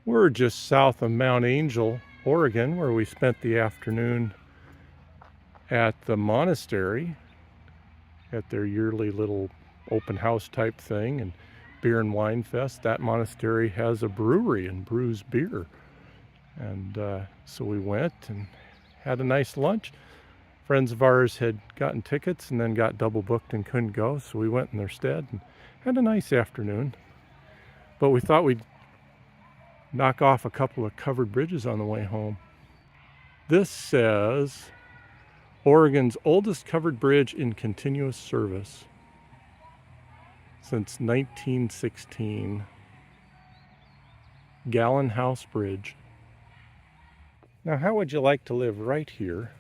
We're just south of Mount Angel, Oregon, where we spent the afternoon at the monastery at their yearly little open house type thing and beer and wine fest. That monastery has a brewery and brews beer. And so we went and had a nice lunch. Friends of ours had gotten tickets and then got double booked and couldn't go, so we went in their stead and had a nice afternoon. But we thought we'd knock off a couple of covered bridges on the way home. This says Oregon's oldest covered bridge in continuous service since 1916. Gallon House Bridge. Now, how would you like to live right here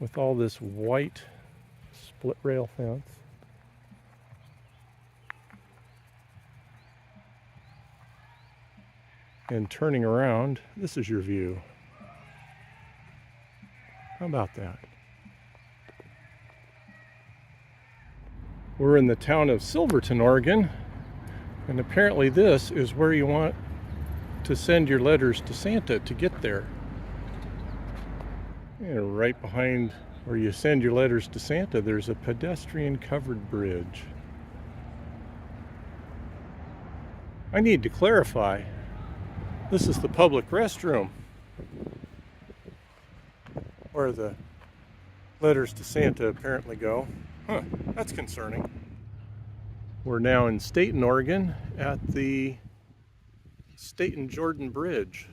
with all this white split rail fence? And turning around, this is your view. How about that? We're in the town of Silverton, Oregon, and apparently this is where you want to send your letters to Santa to get there. And right behind where you send your letters to Santa, there's a pedestrian covered bridge. I need to clarify. This is the public restroom where the letters to Santa apparently go. Huh, that's concerning. We're now in Stayton, Oregon at the Stayton-Jordan Bridge.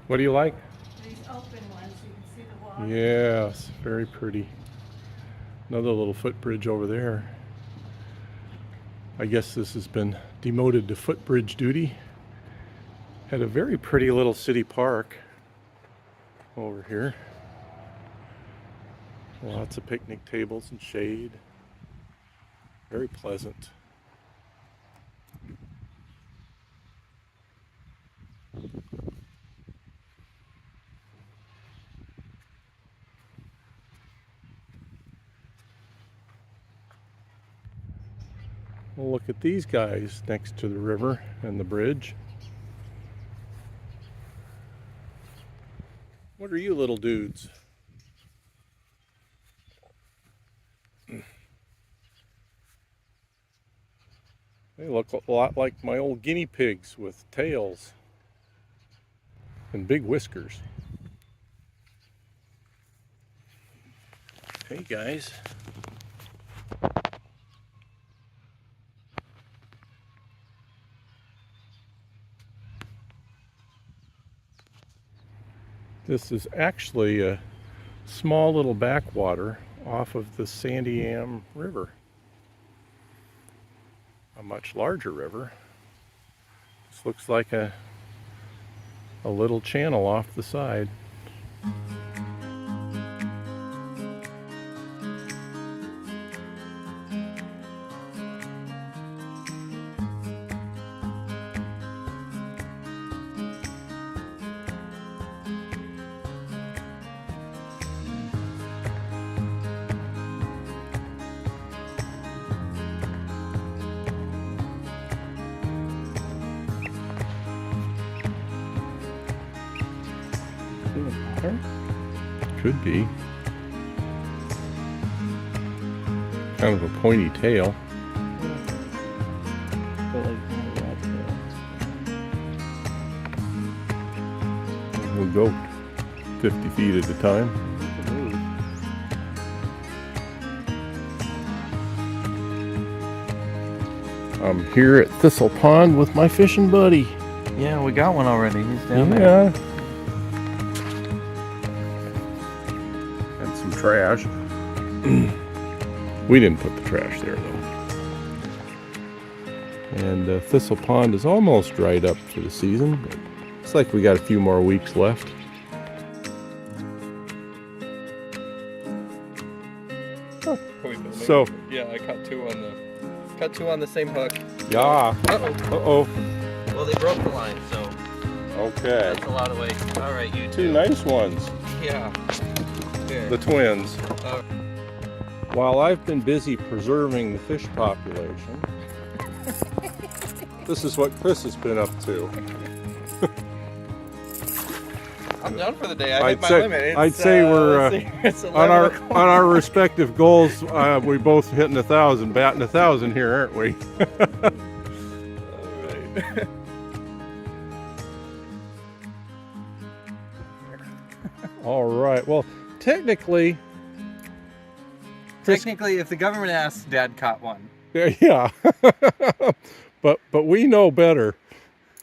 What do you like? These open ones, you can see the water. Yes, very pretty. Another little footbridge over there. I guess this has been demoted to footbridge duty. Had a very pretty little city park over here. Lots of picnic tables and shade. Very pleasant. We'll look at these guys next to the river and the bridge. What are you little dudes? They look a lot like my old guinea pigs with tails and big whiskers. Hey guys. This is actually a small little backwater off of the Sandiam River. A much larger river. This looks like a little channel off the side. Could be. Kind of a pointy tail. We'll go 50 feet at a time. I'm here at Thistle Pond with my fishing buddy. Yeah, we got one already. He's down there. Yeah. And some trash. We didn't put the trash there though. And Thistle Pond is almost dried up for the season, but looks like we got a few more weeks left. Oh. So Yeah, I caught two on the same hook. yeah. Uh-oh. Well, they broke the line, so Okay. that's a lot of weight. All right, you Two nice ones. Yeah. Yeah. The twins. Oh. While I've been busy preserving the fish population, this is what Chris has been up to. I'm done for the day. I hit my limit. I'd say we're it's on our respective goals. We both hitting 1,000, batting 1,000 here, aren't we? Alright. All right. Well, technically, Technically, if the government asks, Dad caught one. yeah. but we know better.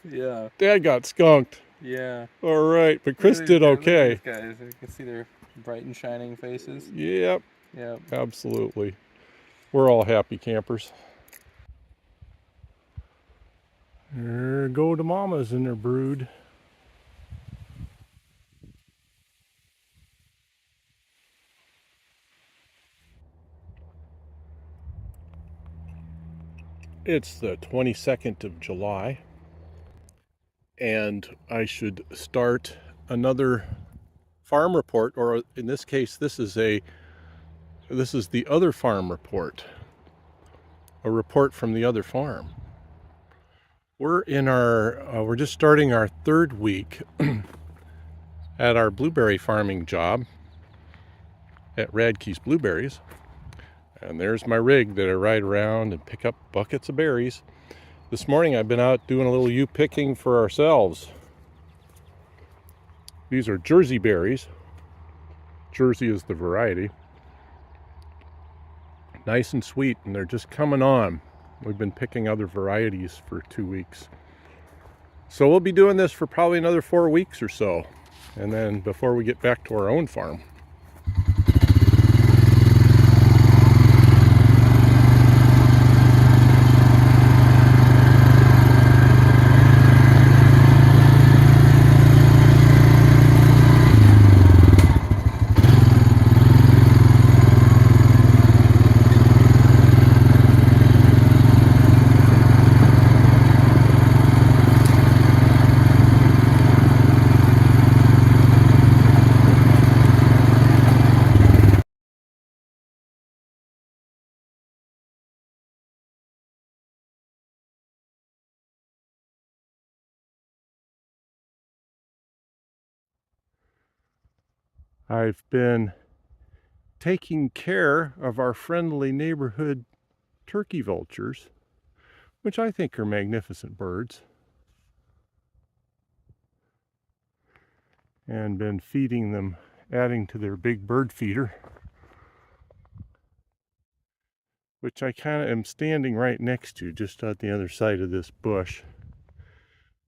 Yeah. Dad got skunked. Yeah. All right, but Chris did okay. These guys, you can see their bright and shining faces. Yep. Yep. Absolutely. We're all happy campers. There go the mamas in their brood. It's the 22nd of July, and I should start another farm report, or in this case, this is the other farm report, a report from the other farm. We're in we're just starting our third week at our blueberry farming job at Radke's Blueberries. And there's my rig that I ride around and pick up buckets of berries. This morning I've been out doing a little picking for ourselves. These are Jersey berries. Jersey is the variety. Nice and sweet, and they're just coming on. We've been picking other varieties for 2 weeks. So we'll be doing this for probably another 4 weeks or so. And then before we get back to our own farm. I've been taking care of our friendly neighborhood turkey vultures, which I think are magnificent birds, and been feeding them, adding to their big bird feeder, which I kind of am standing right next to, just on the other side of this bush.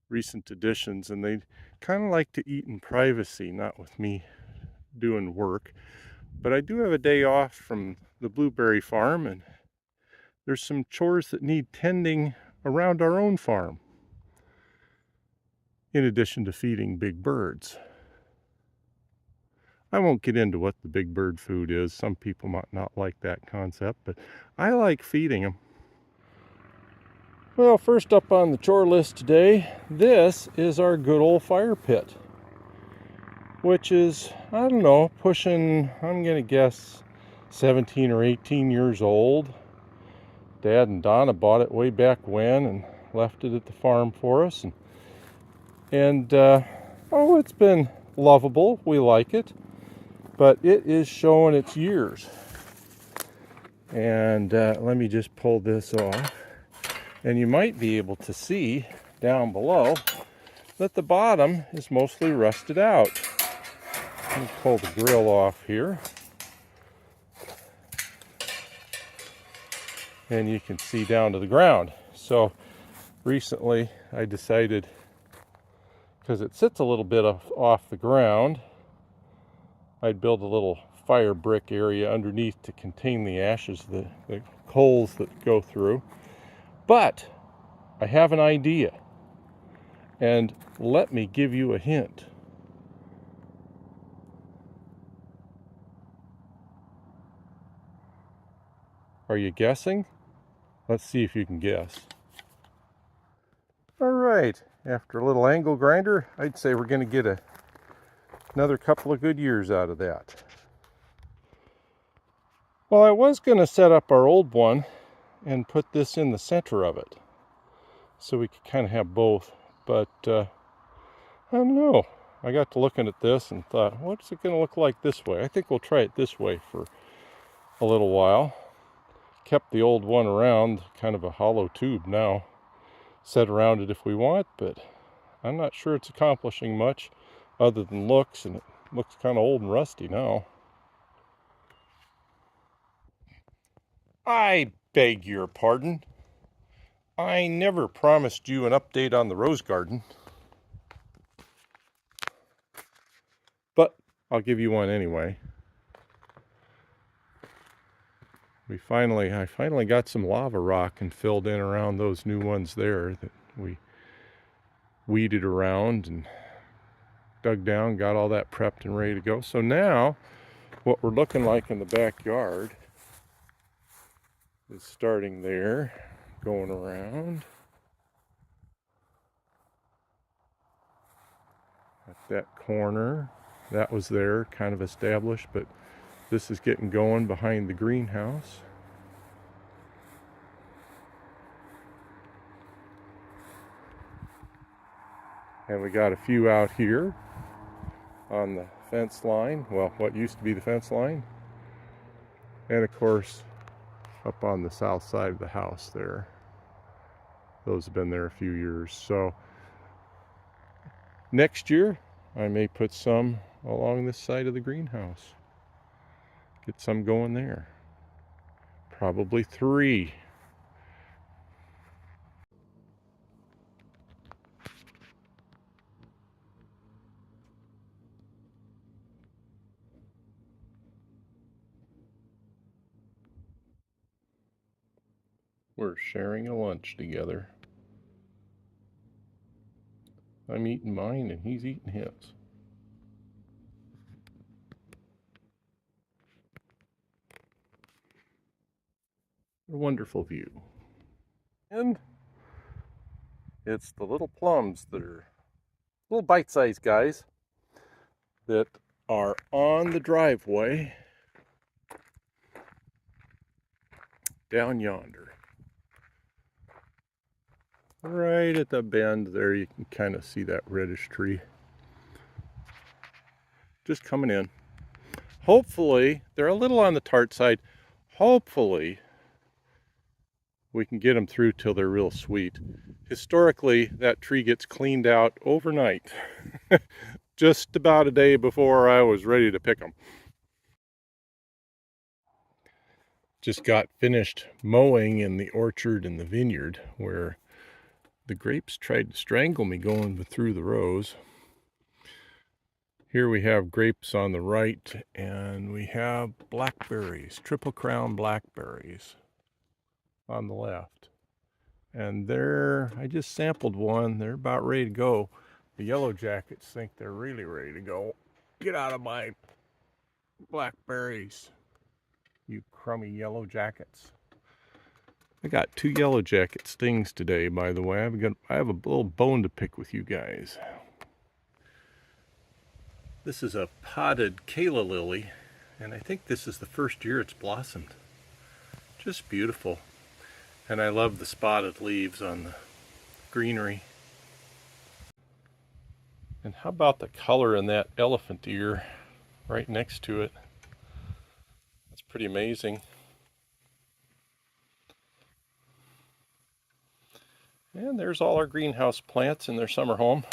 Recent additions, and they kind of like to eat in privacy, not with me doing work. But I do have a day off from the blueberry farm, and there's some chores that need tending around our own farm, in addition to feeding big birds. I won't get into what the big bird food is. Some people might not like that concept, but I like feeding them. Well, first up on the chore list today, this is our good old fire pit, which is, I don't know, pushing, I'm going to guess, 17 or 18 years old. Dad and Donna bought it way back when and left it at the farm for us. And it's been lovable. We like it. But it is showing its years. And let me just pull this off. And you might be able to see down below that the bottom is mostly rusted out. Let me pull the grill off here. And you can see down to the ground. So recently I decided, because it sits a little bit off the ground, I'd build a little fire brick area underneath to contain the ashes, the coals that go through. But I have an idea, and let me give you a hint. Are you guessing? Let's see if you can guess. All right, after a little angle grinder, I'd say we're going to get another couple of good years out of that. Well, I was going to set up our old one and put this in the center of it so we could kind of have both, but I don't know. I got to looking at this and thought, what's it going to look like this way? I think we'll try it this way for a little while. Kept the old one around, kind of a hollow tube now. Set around it if we want, but I'm not sure it's accomplishing much other than looks, and it looks kind of old and rusty now. I beg your pardon. I never promised you an update on the rose garden. But I'll give you one anyway. I finally got some lava rock and filled in around those new ones there that we weeded around and dug down, got all that prepped and ready to go. So now what we're looking like in the backyard is starting there, going around at that corner. That was there, kind of established, but this is getting going behind the greenhouse. And we got a few out here on the fence line, well, what used to be the fence line. And of course, up on the south side of the house there. Those have been there a few years. So next year, I may put some along this side of the greenhouse. Get some going there. Probably 3. We're sharing a lunch together. I'm eating mine and he's eating his. A wonderful view. And it's the little plums that are little bite-sized guys that are on the driveway down yonder. Right at the bend there, you can kind of see that reddish tree. Just coming in. Hopefully, they're a little on the tart side. Hopefully, we can get them through till they're real sweet. Historically, that tree gets cleaned out overnight. Just about a day before I was ready to pick them. Just got finished mowing in the orchard and the vineyard where the grapes tried to strangle me going through the rows. Here we have grapes on the right, and we have blackberries, Triple Crown blackberries on the left. And there, I just sampled one. They're about ready to go. The yellow jackets think they're really ready to go. Get out of my blackberries, you crummy yellow jackets. I got 2 yellow jacket stings today, by the way. I have a little bone to pick with you guys. This is a potted calla lily, and I think this is the first year it's blossomed. Just beautiful. And I love the spotted leaves on the greenery. And how about the color in that elephant ear right next to it? That's pretty amazing. And there's all our greenhouse plants in their summer home.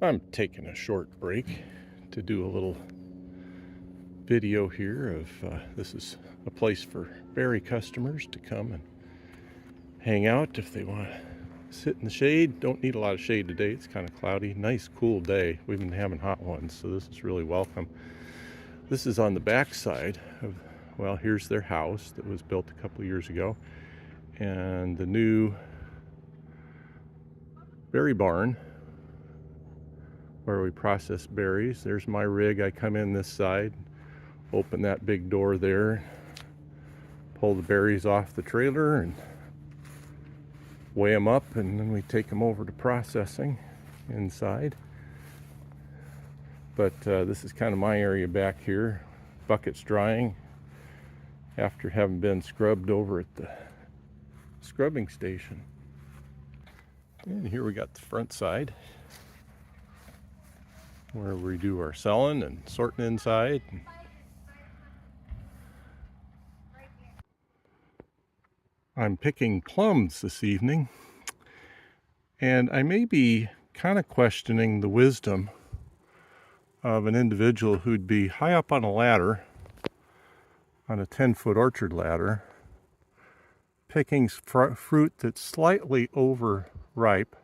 I'm taking a short break to do a little video here of this is a place for berry customers to come and hang out if they want to sit in the shade. Don't need a lot of shade today. It's kind of cloudy. Nice cool day. We've been having hot ones, so this is really welcome. This is on the back side of, well, here's their house that was built a couple of years ago, and the new berry barn where we process berries. There's my rig. I come in this side, open that big door there, pull the berries off the trailer and weigh them up, and then we take them over to processing inside. But this is kind of my area back here. Buckets drying after having been scrubbed over at the scrubbing station. And here we got the front side where we do our selling and sorting inside. I'm picking plums this evening, and I may be kind of questioning the wisdom of an individual who'd be high up on a ladder, on a 10-foot orchard ladder, picking fruit that's slightly overripe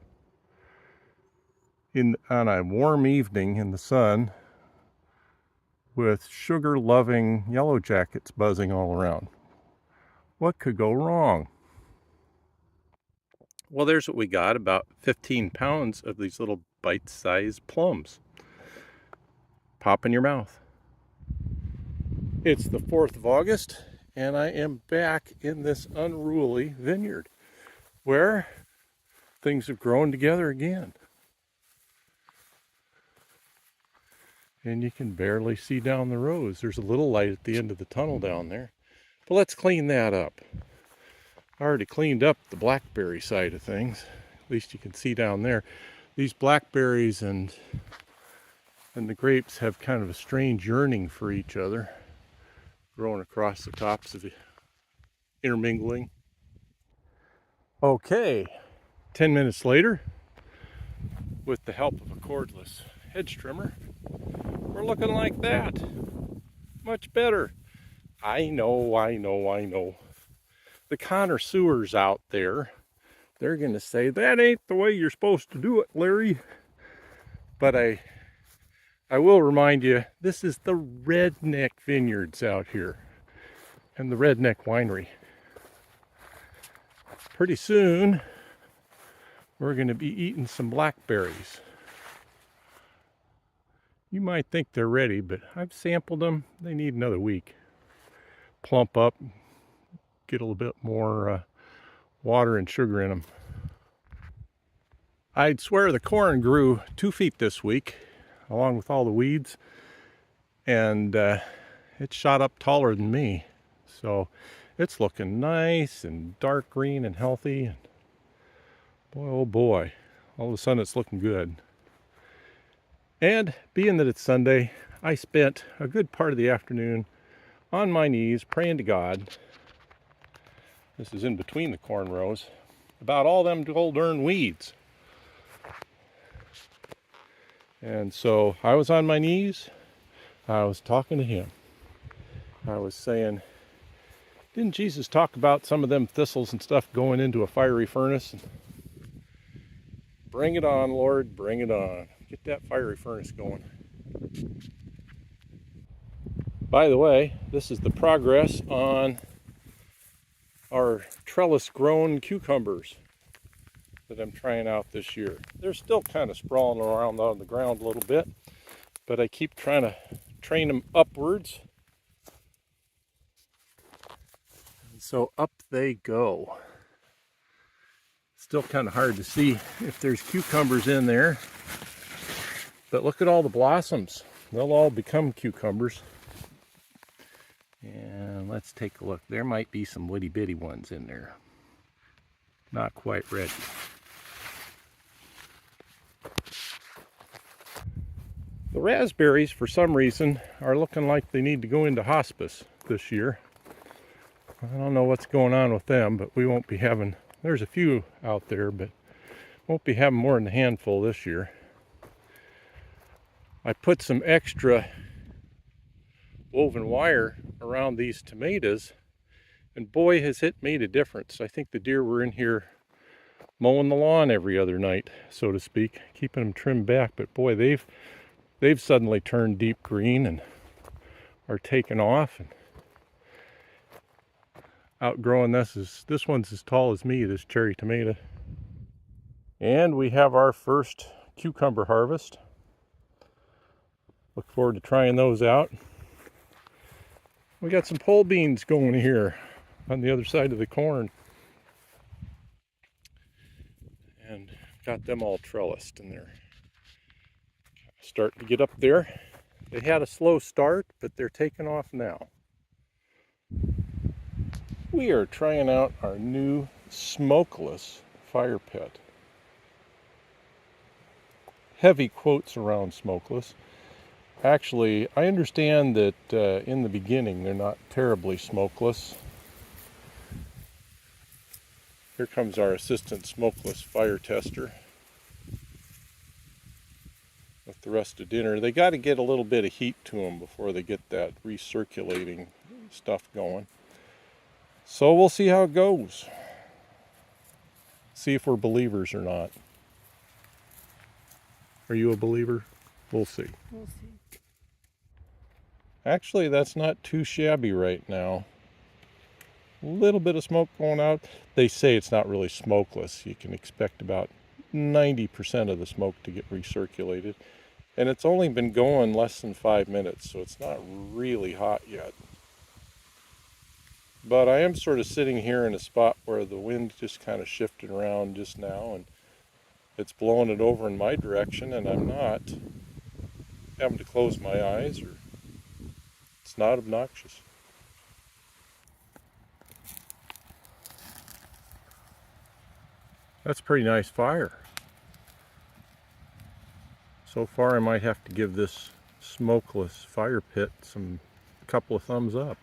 on a warm evening in the sun with sugar-loving yellow jackets buzzing all around. What could go wrong? Well, there's what we got, about 15 pounds of these little bite-sized plums. Pop in your mouth. It's the 4th of August, and I am back in this unruly vineyard where things have grown together again. And you can barely see down the rows. There's a little light at the end of the tunnel down there. But let's clean that up. I already cleaned up the blackberry side of things. At least you can see down there. These blackberries and the grapes have kind of a strange yearning for each other, growing across the tops of the intermingling. Okay, 10 minutes later, with the help of a cordless hedge trimmer, we're looking like that. Much better. I know. The connoisseurs out there, they're going to say, that ain't the way you're supposed to do it, Larry. But I will remind you, this is the Redneck Vineyards out here and the Redneck Winery. Pretty soon, we're going to be eating some blackberries. You might think they're ready, but I've sampled them. They need another week. Plump up, get a little bit more water and sugar in them. I'd swear the corn grew 2 feet this week, along with all the weeds, and it shot up taller than me. So it's looking nice and dark green and healthy. And boy, oh boy, all of a sudden it's looking good. And being that it's Sunday, I spent a good part of the afternoon on my knees praying to God. This is in between the corn rows, about all them old darn weeds. And so I was on my knees, I was talking to him. I was saying, didn't Jesus talk about some of them thistles and stuff going into a fiery furnace? Bring it on, Lord, bring it on. Get that fiery furnace going. By the way, this is the progress on our trellis grown cucumbers that I'm trying out this year. They're still kind of sprawling around on the ground a little bit, but I keep trying to train them upwards. And so up they go. Still kind of hard to see if there's cucumbers in there, but look at all the blossoms. They'll all become cucumbers. And let's take a look. There might be some witty bitty ones in there. Not quite ready. The raspberries, for some reason, are looking like they need to go into hospice this year. I don't know what's going on with them, but we won't be having, there's a few out there, but won't be having more than a handful this year. I put some extra woven wire around these tomatoes, and boy, has it made a difference. I think the deer were in here mowing the lawn every other night, so to speak, keeping them trimmed back. But boy, they've suddenly turned deep green and are taking off and outgrowing. This one's as tall as me, this cherry tomato. And we have our first cucumber harvest. Look forward to trying those out. We got some pole beans going here. on the other side of the corn. And got them all trellised, and they're starting to get up there. They had a slow start, but they're taking off now. We are trying out our new smokeless fire pit. Heavy quotes around smokeless. Actually, I understand that in the beginning they're not terribly smokeless. Here comes our assistant smokeless fire tester with the rest of dinner. They got to get a little bit of heat to them before they get that recirculating stuff going. So we'll see how it goes. See if we're believers or not. Are you a believer? We'll see. We'll see. Actually, that's not too shabby right now. A little bit of smoke going out. They say it's not really smokeless. You can expect about 90% of the smoke to get recirculated. And it's only been going less than 5 minutes, so it's not really hot yet. But I am sort of sitting here in a spot where the wind just kind of shifted around just now, and it's blowing it over in my direction, and I'm not having to close my eyes, or it's not obnoxious. That's a pretty nice fire. So far I might have to give this smokeless fire pit a couple of thumbs up.